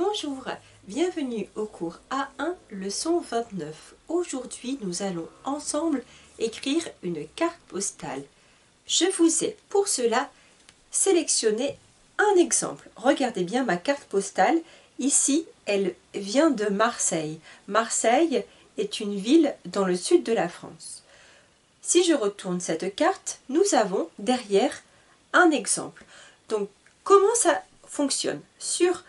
Bonjour, bienvenue au cours A1, leçon 29. Aujourd'hui, nous allons ensemble écrire une carte postale. Je vous ai pour cela sélectionné un exemple. Regardez bien ma carte postale. Ici, elle vient de Marseille. Marseille est une ville dans le sud de la France. Si je retourne cette carte, nous avons derrière un exemple. Donc, comment ça fonctionne? Sur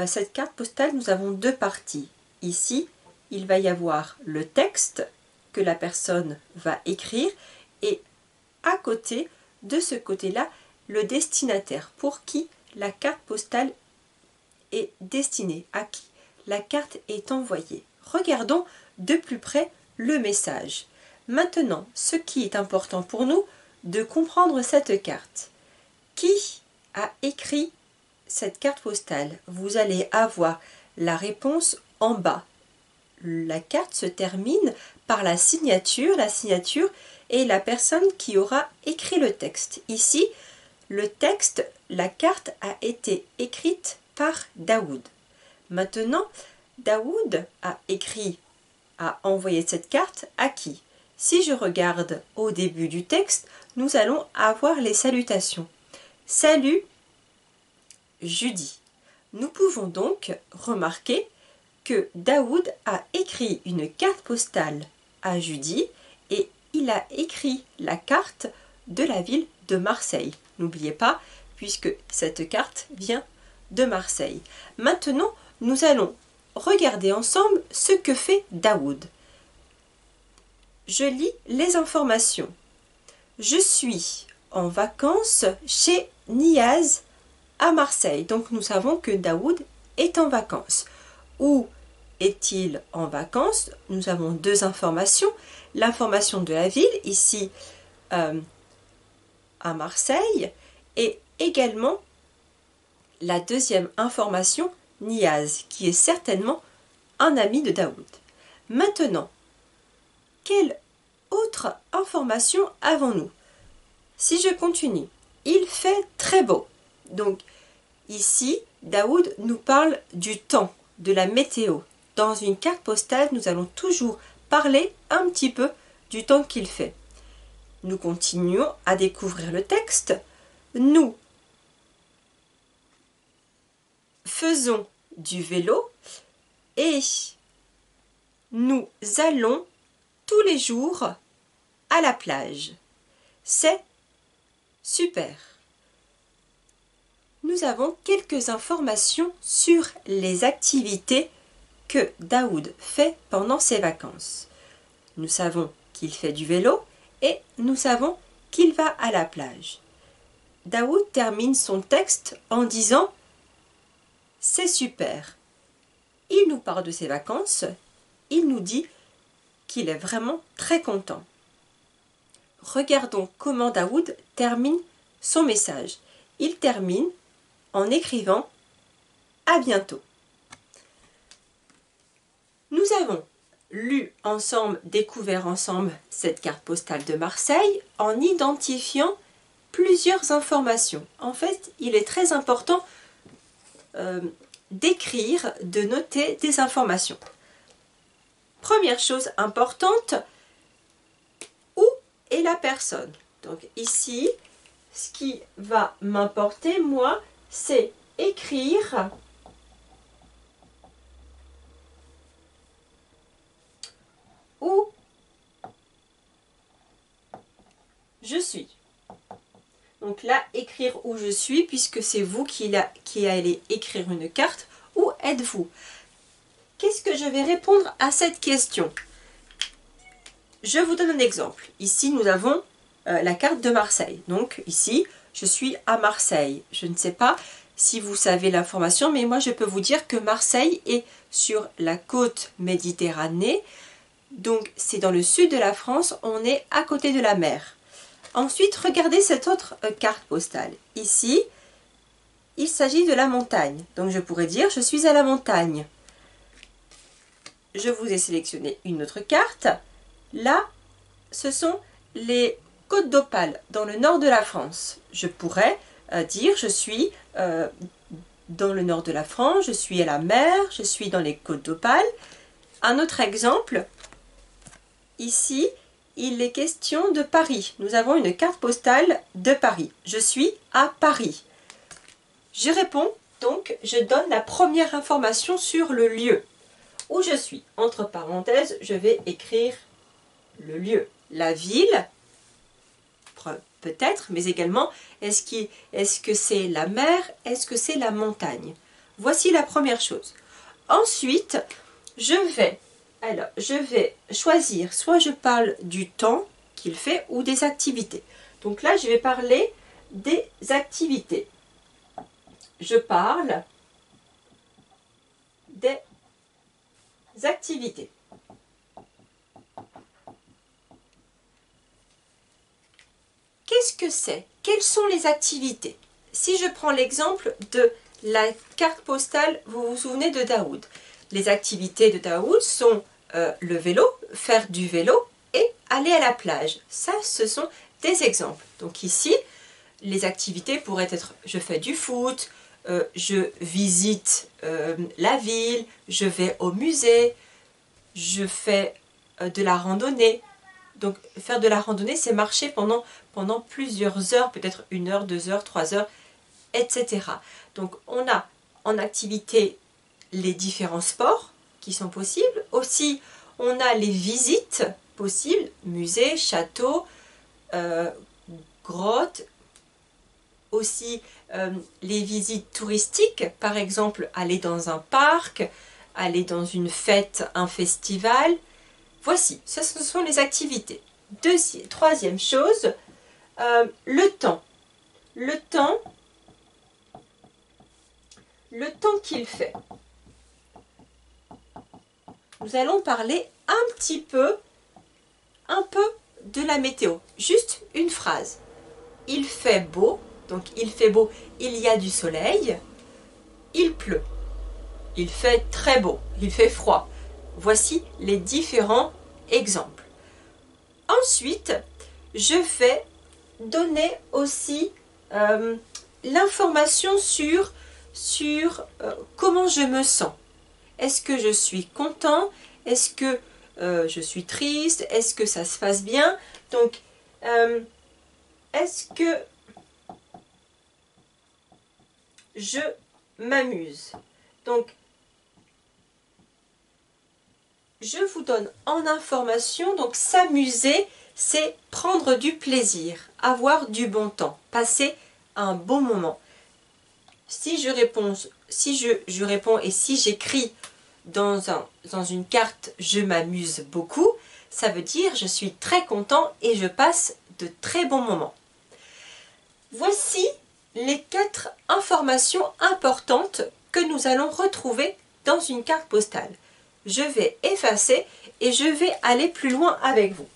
cette carte postale, nous avons deux parties. Ici, il va y avoir le texte que la personne va écrire et à côté, de ce côté-là, le destinataire, pour qui la carte postale est destinée, à qui la carte est envoyée. Regardons de plus près le message. Maintenant, ce qui est important pour nous, de comprendre cette carte. Qui a écrit cette carte postale? Vous allez avoir la réponse en bas. La carte se termine par la signature. La signature est la personne qui aura écrit le texte. Ici, le texte, la carte a été écrite par Daoud. Maintenant, Daoud a envoyé cette carte à qui? Si je regarde au début du texte, nous allons avoir les salutations. Salut Judy. Nous pouvons donc remarquer que Daoud a écrit une carte postale à Judy et il a écrit la carte de la ville de Marseille. N'oubliez pas, puisque cette carte vient de Marseille. Maintenant, nous allons regarder ensemble ce que fait Daoud. Je lis les informations. Je suis en vacances chez Niaz à Marseille. Donc nous savons que Daoud est en vacances. Où est-il en vacances? Nous avons deux informations. L'information de la ville, ici à Marseille, et également la deuxième information, Niaz, qui est certainement un ami de Daoud. Maintenant, quelle autre information avons-nous? Si je continue, il fait très beau. Donc, ici, Daoud nous parle du temps, de la météo. Dans une carte postale, nous allons toujours parler un petit peu du temps qu'il fait. Nous continuons à découvrir le texte. Nous faisons du vélo et nous allons tous les jours à la plage. C'est super. Nous avons quelques informations sur les activités que Daoud fait pendant ses vacances. Nous savons qu'il fait du vélo et nous savons qu'il va à la plage. Daoud termine son texte en disant « C'est super ». Il nous parle de ses vacances, il nous dit qu'il est vraiment très content. Regardons comment Daoud termine son message. Il termine en écrivant « À bientôt ». Nous avons lu ensemble, découvert ensemble cette carte postale de Marseille en identifiant plusieurs informations. En fait, il est très important d'écrire, de noter des informations. Première chose importante, où est la personne? Donc ici, ce qui va m'importer, moi, c'est écrire où je suis. Donc là, écrire où je suis, puisque c'est vous qui allez écrire une carte. Où êtes-vous? Qu'est-ce que je vais répondre à cette question? Je vous donne un exemple. Ici, nous avons la carte de Marseille. Donc ici, je suis à Marseille. Je ne sais pas si vous savez l'information, mais moi, je peux vous dire que Marseille est sur la côte méditerranée. Donc, c'est dans le sud de la France. On est à côté de la mer. Ensuite, regardez cette autre carte postale. Ici, il s'agit de la montagne. Donc, je pourrais dire, je suis à la montagne. Je vous ai sélectionné une autre carte. Là, ce sont les côtes d'Opale, dans le nord de la France. Je pourrais dire, je suis dans le nord de la France, je suis à la mer, je suis dans les Côtes d'Opale. Un autre exemple, ici, il est question de Paris. Nous avons une carte postale de Paris. Je suis à Paris. Je réponds, donc je donne la première information sur le lieu où je suis. Entre parenthèses, je vais écrire le lieu, la ville, peut-être, mais également, est-ce que c'est la mer, est-ce que c'est la montagne? Voici la première chose. Ensuite, je vais choisir, soit je parle du temps qu'il fait ou des activités. Donc là, je vais parler des activités. Je parle des activités. Qu'est-ce que c'est? Quelles sont les activités? Si je prends l'exemple de la carte postale, vous vous souvenez de Daoud. Les activités de Daoud sont le vélo, faire du vélo et aller à la plage. Ça, ce sont des exemples. Donc ici, les activités pourraient être je fais du foot, je visite la ville, je vais au musée, je fais de la randonnée. Donc faire de la randonnée, c'est marcher pendant plusieurs heures, peut-être 1 heure, 2 heures, 3 heures, etc. Donc on a en activité les différents sports qui sont possibles. Aussi, on a les visites possibles, musées, châteaux, grottes. Aussi les visites touristiques, par exemple aller dans un parc, aller dans une fête, un festival. Voici, ce sont les activités. Troisième chose, le temps. Le temps qu'il fait. Nous allons parler un peu de la météo. Juste une phrase. Il fait beau, donc il fait beau, il y a du soleil. Il pleut. Il fait très beau, il fait froid. Voici les différents exemples. Ensuite, je vais donner aussi l'information sur comment je me sens. Est-ce que je suis content? Est-ce que je suis triste? Est-ce que ça se passe bien? Donc, est-ce que je m'amuse? Donc, je vous donne en information, donc s'amuser, c'est prendre du plaisir, avoir du bon temps, passer un bon moment. Si je réponds et si j'écris dans une carte « je m'amuse beaucoup », ça veut dire je suis très content et je passe de très bons moments. Voici les 4 informations importantes que nous allons retrouver dans une carte postale. Je vais effacer et je vais aller plus loin avec vous.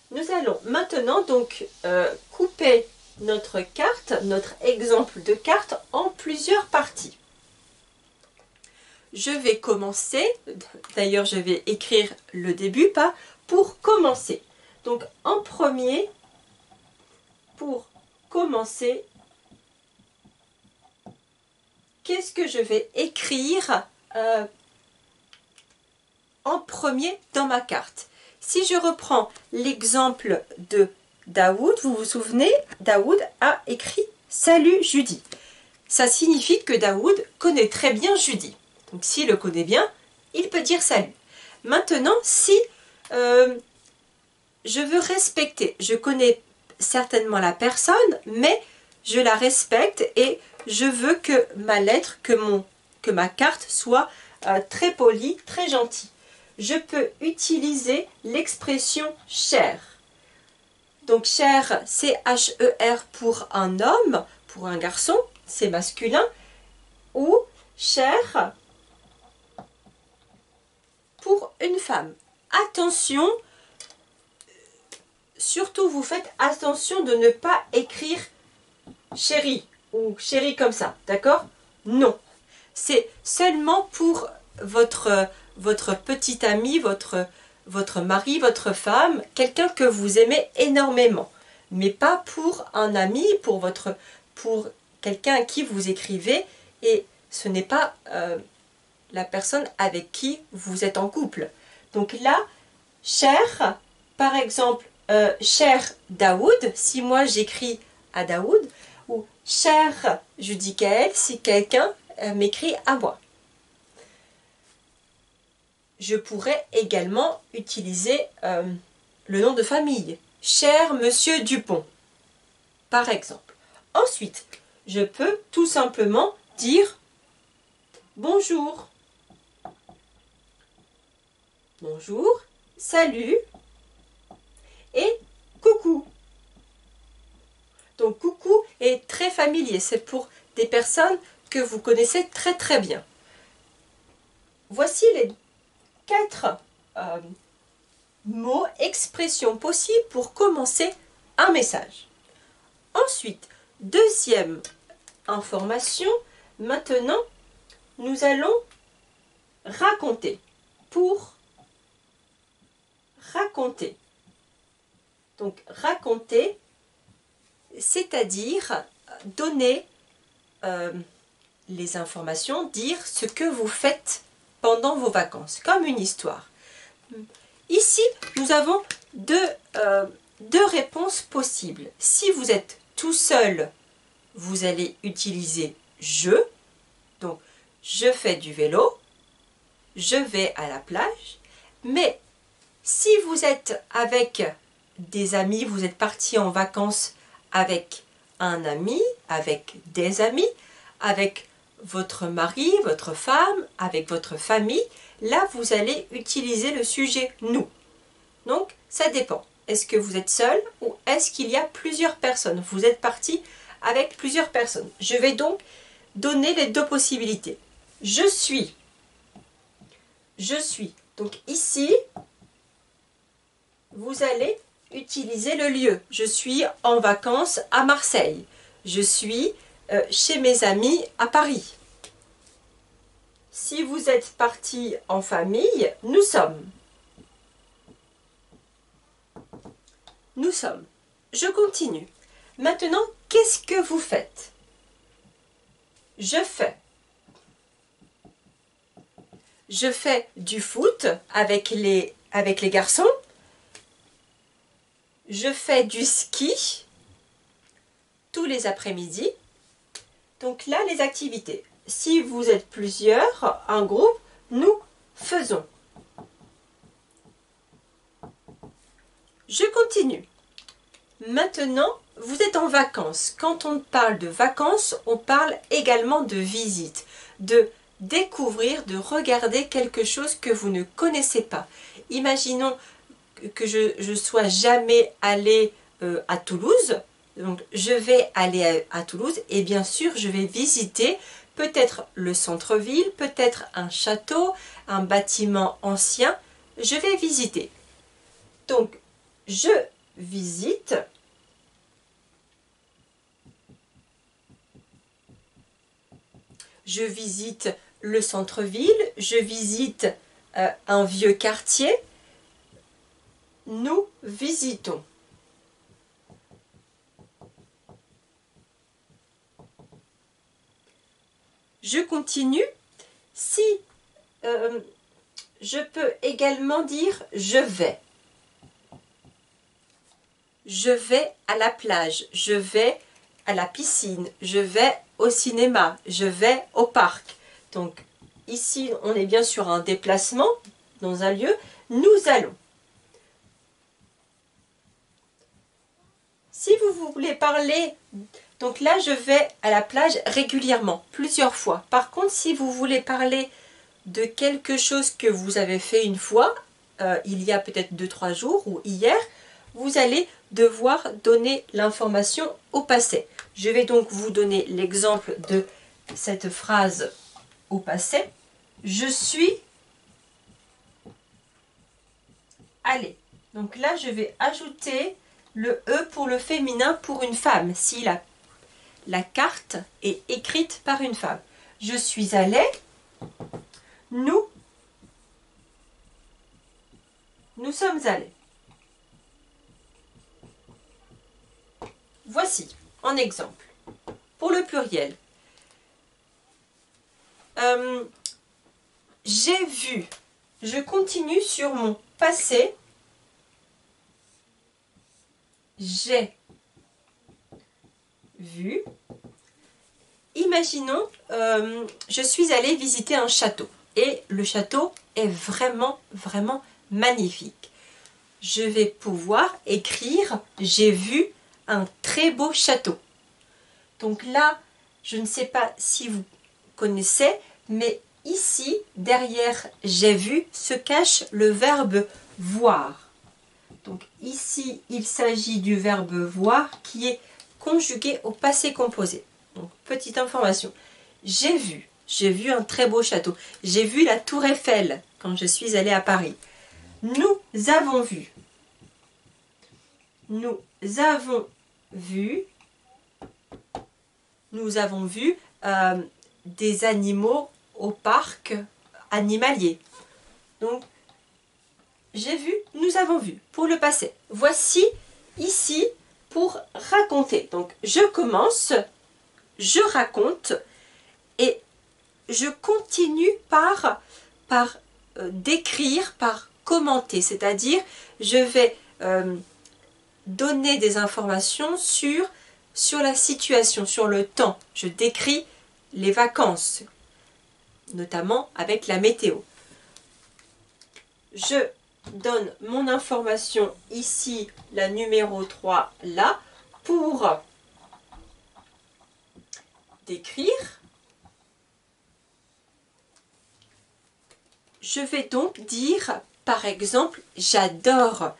Nous allons maintenant donc couper notre carte, notre exemple de carte en plusieurs parties. Je vais commencer, d'ailleurs je vais écrire le début, pas pour commencer. Donc en premier, pour commencer, qu'est-ce que je vais écrire en premier dans ma carte? Si je reprends l'exemple de Daoud, vous vous souvenez, Daoud a écrit « Salut Judy ». Ça signifie que Daoud connaît très bien Judy. Donc s'il le connaît bien, il peut dire « salut ». Maintenant, si je veux respecter, je connais certainement la personne, mais je la respecte et je veux que ma lettre, que ma carte soit très polie, très gentille. Je peux utiliser l'expression « cher ». Donc « cher », c'est H-E-R pour un homme, pour un garçon, c'est masculin, ou « cher » pour une femme. Attention, surtout vous faites attention de ne pas écrire « chérie » ou « chérie » comme ça, d'accord? Non, c'est seulement pour votre petit ami, votre mari, votre femme, quelqu'un que vous aimez énormément, mais pas pour un ami, pour quelqu'un à qui vous écrivez et ce n'est pas la personne avec qui vous êtes en couple. Donc là, cher, par exemple, cher Daoud, si moi j'écris à Daoud, ou cher Judicaël, si quelqu'un m'écrit à moi. Je pourrais également utiliser le nom de famille, cher Monsieur Dupont, par exemple. Ensuite, je peux tout simplement dire bonjour. Bonjour, salut et coucou. Donc coucou est très familier, c'est pour des personnes que vous connaissez très très bien. Voici les 4 mots, expressions possibles pour commencer un message. Ensuite, deuxième information, maintenant nous allons raconter. Pour raconter. Donc raconter, c'est-à-dire donner les informations, dire ce que vous faites pendant vos vacances, comme une histoire. Ici, nous avons deux réponses possibles. Si vous êtes tout seul, vous allez utiliser je. Donc, je fais du vélo, je vais à la plage. Mais si vous êtes avec des amis, vous êtes parti en vacances avec un ami, avec des amis, avec votre mari, votre femme, avec votre famille, là vous allez utiliser le sujet nous. Donc ça dépend. Est-ce que vous êtes seul ou est-ce qu'il y a plusieurs personnes? Vous êtes parti avec plusieurs personnes. Je vais donc donner les deux possibilités. Je suis. Je suis. Donc ici, vous allez utiliser le lieu. Je suis en vacances à Marseille. Je suis chez mes amis à Paris. Si vous êtes parti en famille, nous sommes. Nous sommes. Je continue. Maintenant, qu'est-ce que vous faites? Je fais. Je fais du foot avec les garçons. Je fais du ski tous les après-midi. Donc là, les activités. Si vous êtes plusieurs, un groupe, nous faisons. Je continue. Maintenant, vous êtes en vacances. Quand on parle de vacances, on parle également de visite, de découvrir, de regarder quelque chose que vous ne connaissez pas. Imaginons que je sois jamais allée à Toulouse. Donc, je vais aller à Toulouse et bien sûr, je vais visiter peut-être le centre-ville, peut-être un château, un bâtiment ancien. Je vais visiter. Donc, je visite. Je visite le centre-ville. Je visite un vieux quartier. Nous visitons. Je continue. Si je peux également dire je vais. Je vais à la plage, je vais à la piscine, je vais au cinéma, je vais au parc. Donc ici, on est bien sur un déplacement dans un lieu. Nous allons. Si vous voulez parler, donc là, je vais à la plage régulièrement, plusieurs fois. Par contre, si vous voulez parler de quelque chose que vous avez fait une fois, il y a peut-être 2-3 jours ou hier, vous allez devoir donner l'information au passé. Je vais donc vous donner l'exemple de cette phrase au passé. Je suis allée. Donc là, je vais ajouter le E pour le féminin pour une femme, si la carte est écrite par une femme. Je suis allée. Nous sommes allés. Voici un exemple. Pour le pluriel, j'ai vu. Je continue sur mon passé. J'ai vu. Imaginons, je suis allée visiter un château. Et le château est vraiment, vraiment magnifique. Je vais pouvoir écrire « J'ai vu un très beau château ». Donc là, je ne sais pas si vous connaissez, mais ici, derrière « J'ai vu » se cache le verbe « voir ». Donc ici, il s'agit du verbe « voir » qui est conjugué au passé composé. Donc petite information, j'ai vu un très beau château. J'ai vu la tour Eiffel quand je suis allée à Paris. Nous avons vu. Nous avons vu. Nous avons vu des animaux au parc animalier. Donc, j'ai vu, nous avons vu. Pour le passé. Voici ici pour raconter. Donc, je commence, je raconte et je continue par décrire, par commenter. C'est-à-dire, je vais donner des informations sur la situation, sur le temps. Je décris les vacances, notamment avec la météo. Je donne mon information ici, la numéro 3, là, pour décrire. Je vais donc dire, par exemple, j'adore.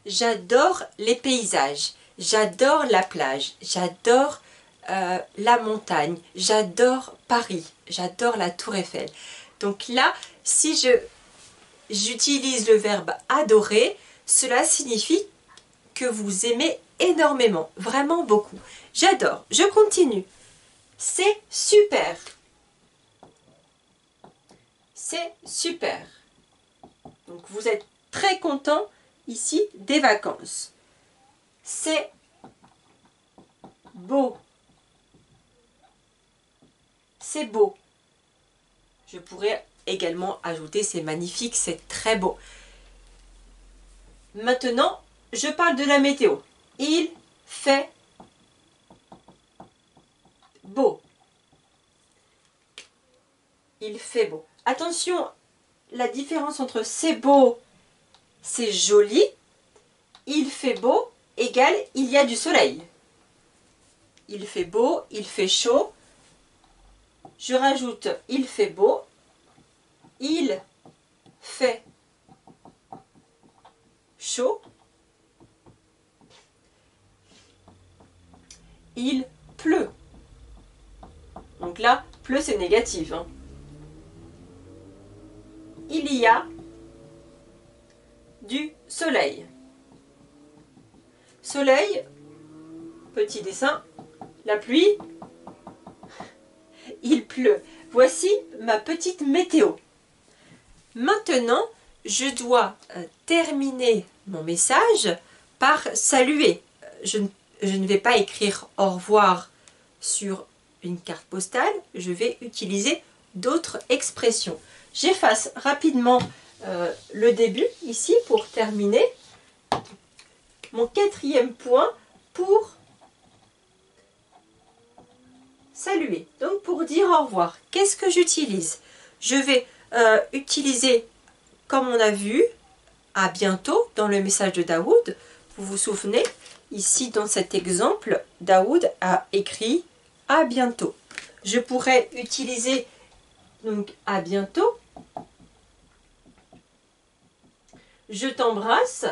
J'adore les paysages. J'adore la plage. J'adore la montagne. J'adore Paris. J'adore la tour Eiffel. Donc là, si j'utilise le verbe adorer, cela signifie que vous aimez énormément, vraiment beaucoup. J'adore. Je continue. C'est super. C'est super. Donc vous êtes très content ici des vacances. C'est beau. C'est beau. Je pourrais également ajouter c'est magnifique, c'est très beau. Maintenant, je parle de la météo. Il fait beau. Il fait beau. Attention, la différence entre c'est beau, c'est joli, il fait beau égale il y a du soleil. Il fait beau, il fait chaud. Je rajoute il fait beau, il fait chaud, il pleut. Donc là, pleut c'est négatif. Hein. Il y a du soleil. Soleil, petit dessin, la pluie, il pleut. Voici ma petite météo. Maintenant, je dois terminer mon message par saluer. Je ne vais pas écrire au revoir sur une carte postale, je vais utiliser d'autres expressions. J'efface rapidement le début ici pour terminer. Mon quatrième point pour saluer. Donc pour dire au revoir, qu'est-ce que j'utilise? Je vais utiliser, comme on a vu, à bientôt dans le message de Daoud. Vous vous souvenez, ici dans cet exemple, Daoud a écrit à bientôt. Je pourrais utiliser donc à bientôt. Je t'embrasse.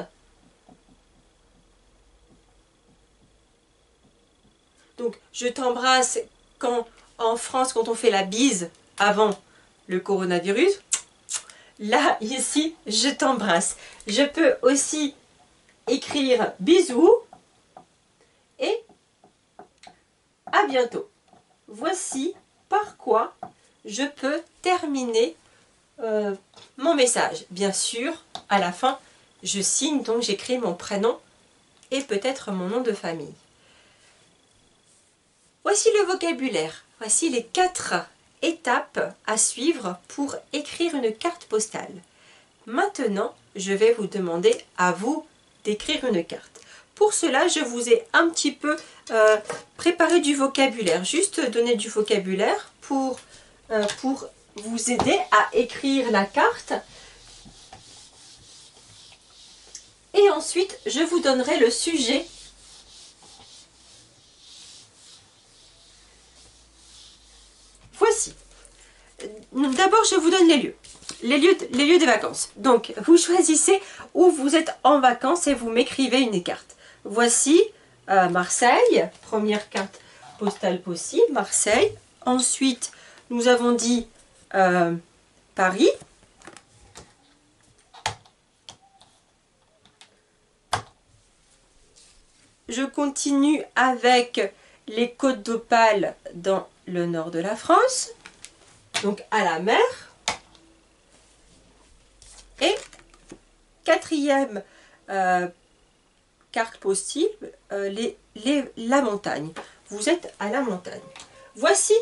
Donc je t'embrasse quand en France, quand on fait la bise avant le coronavirus. Là, ici, je t'embrasse. Je peux aussi écrire bisous et à bientôt. Voici par quoi je peux terminer mon message. Bien sûr, à la fin, je signe, donc j'écris mon prénom et peut-être mon nom de famille. Voici le vocabulaire. Voici les 4 étapes à suivre pour écrire une carte postale. Maintenant, je vais vous demander à vous d'écrire une carte. Pour cela, je vous ai un petit peu préparé du vocabulaire. Juste donner du vocabulaire pour vous aider à écrire la carte. Et ensuite, je vous donnerai le sujet. Voici. D'abord, je vous donne les lieux. Les lieux des vacances. Donc, vous choisissez où vous êtes en vacances et vous m'écrivez une carte. Voici Marseille, première carte postale possible, Marseille. Ensuite, nous avons dit Paris. Je continue avec les Côtes d'Opale dans le nord de la France, donc à la mer. Et quatrième carte possible, la montagne. Vous êtes à la montagne. Voici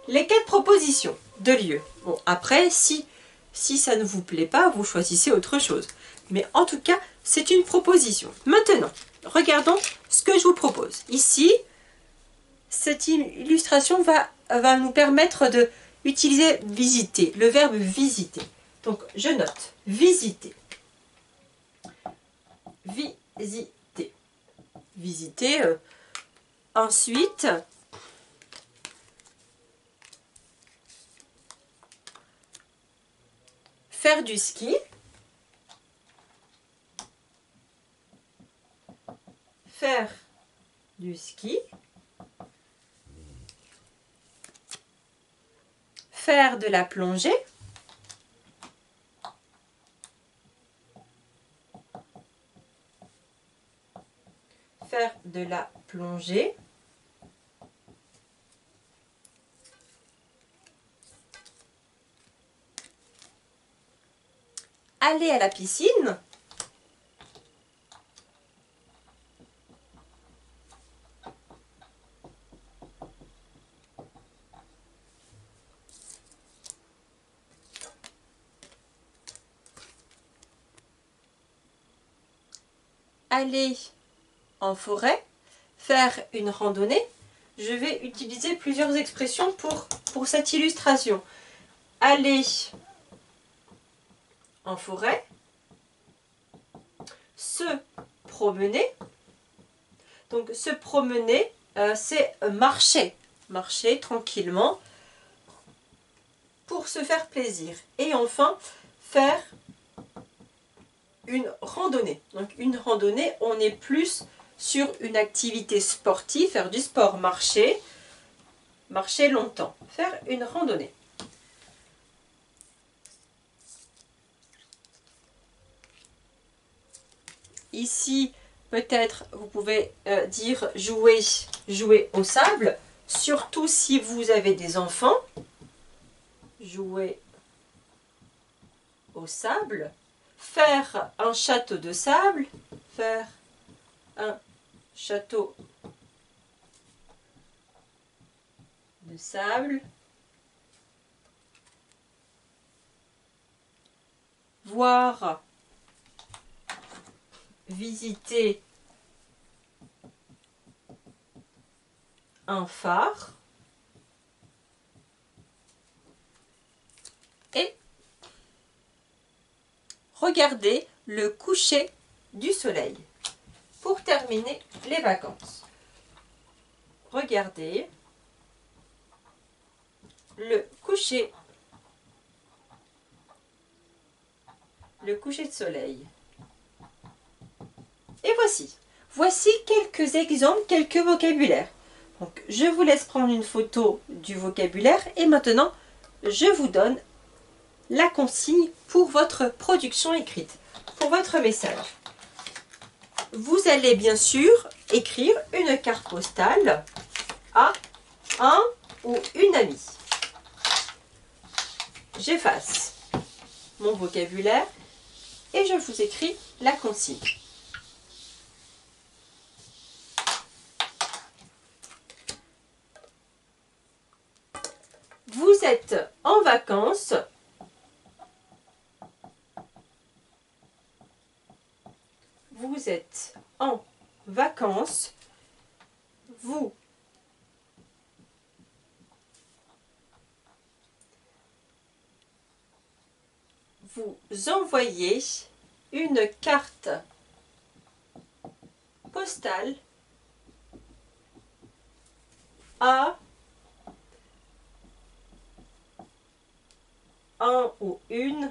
les 4 propositions de lieux. Bon, après, si ça ne vous plaît pas, vous choisissez autre chose. Mais en tout cas, c'est une proposition. Maintenant, regardons ce que je vous propose. Ici, cette illustration va nous permettre d'utiliser visiter, le verbe visiter. Donc, je note visiter. Visiter. Visiter. Ensuite, faire du ski. Faire du ski. Faire de la plongée. Faire de la plongée. Aller à la piscine. Aller en forêt, faire une randonnée. Je vais utiliser plusieurs expressions pour cette illustration. Aller en forêt, se promener. Donc se promener, c'est marcher. Marcher tranquillement pour se faire plaisir. Et enfin, faire une randonnée. Donc une randonnée, on est plus sur une activité sportive, faire du sport, marcher longtemps, faire une randonnée. Ici, peut-être vous pouvez dire jouer au sable, surtout si vous avez des enfants. Jouer au sable. Faire un château de sable. Faire un château de sable. Voir, visiter un phare. Et regarder le coucher du soleil. Pour terminer les vacances. Regardez le coucher de soleil. Et voici quelques exemples, quelques vocabulaires. Donc, je vous laisse prendre une photo du vocabulaire et maintenant, je vous donne la consigne pour votre production écrite, pour votre message. Vous allez bien sûr écrire une carte postale à un ou une amie. J'efface mon vocabulaire et je vous écris la consigne. êtes en vacances. Vous êtes en vacances. Vous envoyez une carte postale à un ou une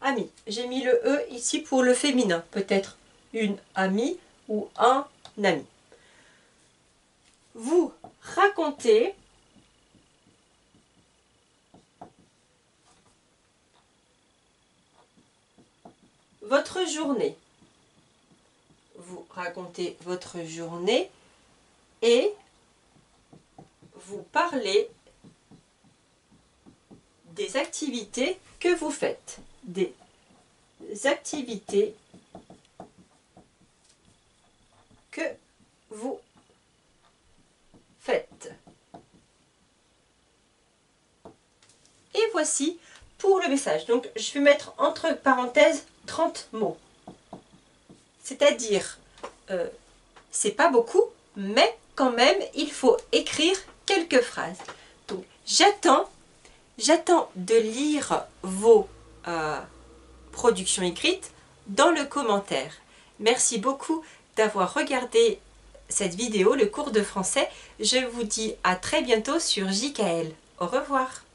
amie. J'ai mis le E ici pour le féminin, peut-être une amie ou un ami. Vous racontez votre journée. Vous racontez votre journée et vous parlez des activités que vous faites. Des activités que vous faites. Et voici pour le message. Donc je vais mettre entre parenthèses 30 mots. C'est-à-dire, c'est pas beaucoup, mais quand même, il faut écrire quelques phrases. Donc j'attends de lire vos productions écrites dans le commentaire. Merci beaucoup d'avoir regardé cette vidéo, le cours de français. Je vous dis à très bientôt sur JKL. Au revoir.